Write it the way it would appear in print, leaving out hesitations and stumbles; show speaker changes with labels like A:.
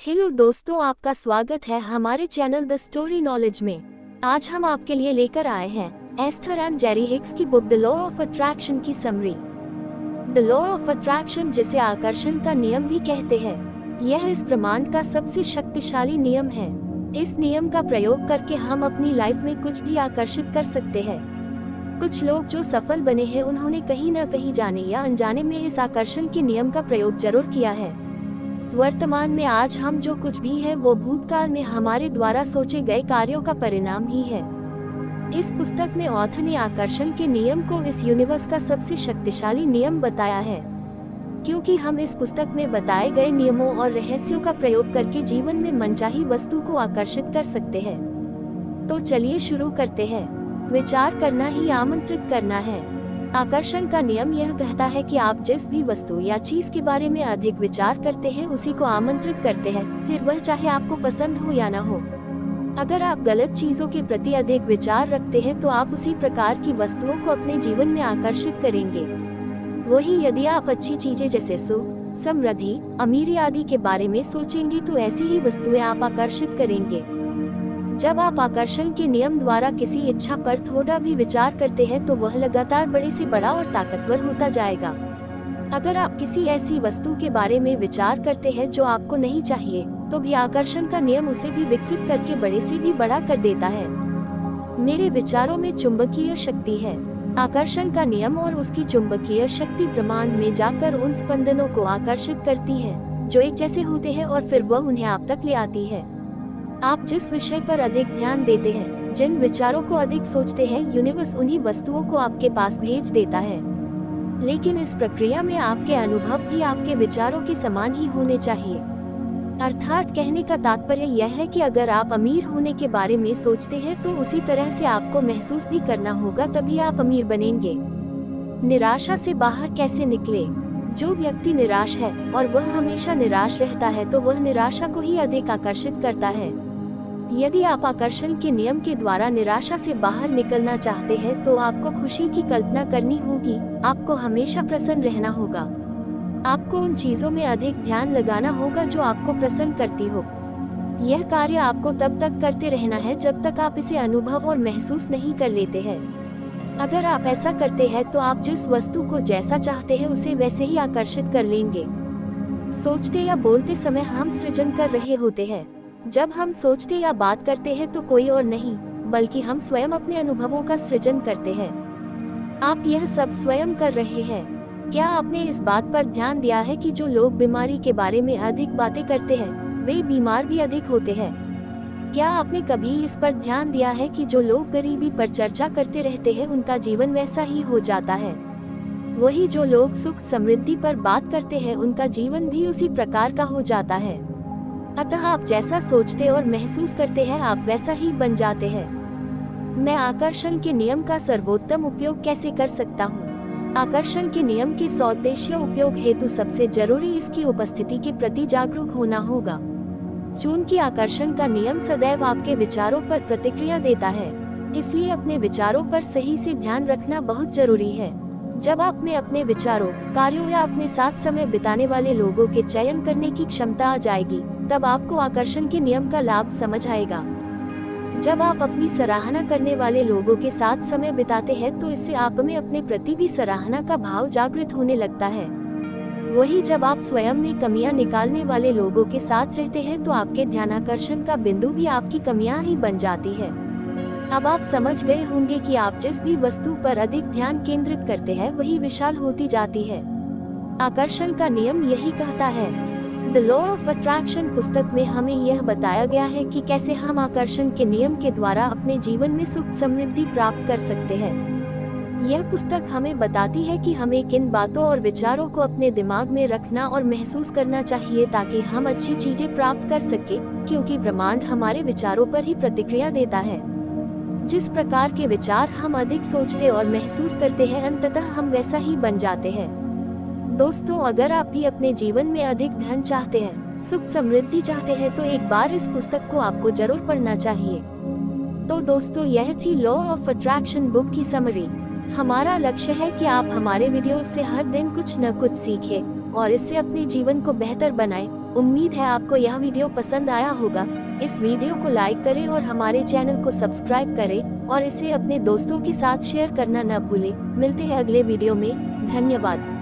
A: Hello दोस्तों, आपका स्वागत है हमारे चैनल द स्टोरी नॉलेज में। आज हम आपके लिए लेकर आए हैं एस्थर एंड जेरी हिक्स की book the law of attraction की summary. The law of attraction, जिसे आकर्षण का नियम भी कहते हैं, यह इस ब्रह्मांड का सबसे शक्तिशाली नियम है। इस नियम का प्रयोग करके हम अपनी लाइफ में कुछ भी आकर्षित कर सकते हैं। कुछ लोग जो सफल बने हैं, उन्होंने कहीं न कहीं जाने या अनजाने में इस आकर्षण के नियम का प्रयोग जरूर किया है। वर्तमान में आज हम जो कुछ भी है वो भूतकाल में हमारे द्वारा सोचे गए कार्यों का परिणाम ही है। इस पुस्तक में ऑथर ने आकर्षण के नियम को इस यूनिवर्स का सबसे शक्तिशाली नियम बताया है, क्योंकि हम इस पुस्तक में बताए गए नियमों और रहस्यों का प्रयोग करके जीवन में मनचाही वस्तु को आकर्षित कर सकते हैं। तो चलिए शुरू करते हैं। विचार करना ही आमंत्रित करना है। आकर्षण का नियम यह कहता है कि आप जिस भी वस्तु या चीज के बारे में अधिक विचार करते हैं, उसी को आमंत्रित करते हैं, फिर वह चाहे आपको पसंद हो या ना हो। अगर आप गलत चीजों के प्रति अधिक विचार रखते हैं तो आप उसी प्रकार की वस्तुओं को अपने जीवन में आकर्षित करेंगे। वही यदि आप अच्छी चीजें जैसे सुख, समृद्धि, अमीरी आदि के बारे में सोचेंगे तो ऐसी ही वस्तुएं आप आकर्षित करेंगे। जब आप आकर्षण के नियम द्वारा किसी इच्छा पर थोड़ा भी विचार करते हैं तो वह लगातार बड़े से बड़ा और ताकतवर होता जाएगा। अगर आप किसी ऐसी वस्तु के बारे में विचार करते हैं जो आपको नहीं चाहिए, तो भी आकर्षण का नियम उसे भी विकसित करके बड़े से भी बड़ा कर देता है। मेरे विचारों में चुंबकीय शक्ति है। आकर्षण का नियम और उसकी चुंबकीय शक्ति ब्रह्मांड में जाकर उन स्पंदनों को आकर्षित करती है जो एक जैसे होते हैं, और फिर वह उन्हें आप तक ले आती है। आप जिस विषय पर अधिक ध्यान देते हैं, जिन विचारों को अधिक सोचते हैं, यूनिवर्स उन्हीं वस्तुओं को आपके पास भेज देता है। लेकिन इस प्रक्रिया में आपके अनुभव भी आपके विचारों के समान ही होने चाहिए। अर्थात कहने का तात्पर्य यह है कि अगर आप अमीर होने के बारे में सोचते हैं तो उसी तरह से आपको महसूस भी करना होगा, तभी आप अमीर बनेंगे। निराशा से बाहर कैसे निकले? जो व्यक्ति निराश है और वह हमेशा निराश रहता है तो वह निराशा को ही अधिक आकर्षित करता है। यदि आप आकर्षण के नियम के द्वारा निराशा से बाहर निकलना चाहते हैं तो आपको खुशी की कल्पना करनी होगी। आपको हमेशा प्रसन्न रहना होगा। आपको उन चीजों में अधिक ध्यान लगाना होगा जो आपको प्रसन्न करती हो। यह कार्य आपको तब तक करते रहना है जब तक आप इसे अनुभव और महसूस नहीं कर लेते हैं। अगर आप ऐसा करते हैं तो आप जिस वस्तु को जैसा चाहते हैं उसे वैसे ही आकर्षित कर लेंगे। सोचते या बोलते समय हम सृजन कर रहे होते हैं। जब हम सोचते या बात करते हैं तो कोई और नहीं बल्कि हम स्वयं अपने अनुभवों का सृजन करते हैं। आप यह सब स्वयं कर रहे हैं। क्या आपने इस बात पर ध्यान दिया है कि जो लोग बीमारी के बारे में अधिक बातें करते हैं, वे बीमार भी अधिक होते हैं? क्या आपने कभी इस पर ध्यान दिया है कि जो लोग गरीबी पर चर्चा करते रहते हैं, उनका जीवन वैसा ही हो जाता है? वही जो लोग सुख समृद्धि पर बात करते हैं, उनका जीवन भी उसी प्रकार का हो जाता है। अतः आप जैसा सोचते और महसूस करते हैं, आप वैसा ही बन जाते हैं। मैं आकर्षण के नियम का सर्वोत्तम उपयोग कैसे कर सकता हूँ? आकर्षण के नियम के सौदेशीय उपयोग हेतु सबसे जरूरी इसकी उपस्थिति के प्रति जागरूक होना होगा। चूंकि आकर्षण का नियम सदैव आपके विचारों पर प्रतिक्रिया देता है, इसलिए अपने विचारों पर सही से ध्यान रखना बहुत जरूरी है। जब आप में अपने विचारों, कार्यों या अपने साथ समय बिताने वाले लोगों के चयन करने की क्षमता आ जाएगी, तब आपको आकर्षण के नियम का लाभ समझ आएगा। जब आप अपनी सराहना करने वाले लोगों के साथ समय बिताते हैं तो इससे आप में अपने प्रति भी सराहना का भाव जागृत होने लगता है। वही जब आप स्वयं में कमियां निकालने वाले लोगों के साथ रहते हैं तो आपके ध्यानाकर्षण का बिंदु भी आपकी कमियां ही बन जाती है। अब आप समझ गए होंगे कि आप जिस भी वस्तु पर अधिक ध्यान केंद्रित करते हैं, वही विशाल होती जाती है। आकर्षण का नियम यही कहता है। द लॉ ऑफ अट्रैक्शन पुस्तक में हमें यह बताया गया है कि कैसे हम आकर्षण के नियम के द्वारा अपने जीवन में सुख समृद्धि प्राप्त कर सकते हैं। यह पुस्तक हमें बताती है कि हमें किन बातों और विचारों को अपने दिमाग में रखना और महसूस करना चाहिए ताकि हम अच्छी चीजें प्राप्त कर सके, क्योंकि ब्रह्मांड हमारे विचारों पर ही प्रतिक्रिया देता है। जिस प्रकार के विचार हम अधिक सोचते और महसूस करते हैं, अंततः हम वैसा ही बन जाते हैं। दोस्तों, अगर आप भी अपने जीवन में अधिक धन चाहते हैं, सुख समृद्धि चाहते हैं, तो एक बार इस पुस्तक को आपको जरूर पढ़ना चाहिए। तो दोस्तों, यह थी लॉ ऑफ अट्रैक्शन बुक की समरी। हमारा लक्ष्य है कि आप हमारे वीडियो से हर दिन कुछ न कुछ सीखें और इससे अपने जीवन को बेहतर बनाएं उम्मीद है आपको यह वीडियो पसंद आया होगा। इस वीडियो को लाइक करें और हमारे चैनल को सब्सक्राइब करें और इसे अपने दोस्तों के साथ शेयर करना न भूलें। मिलते हैं अगले वीडियो में। धन्यवाद।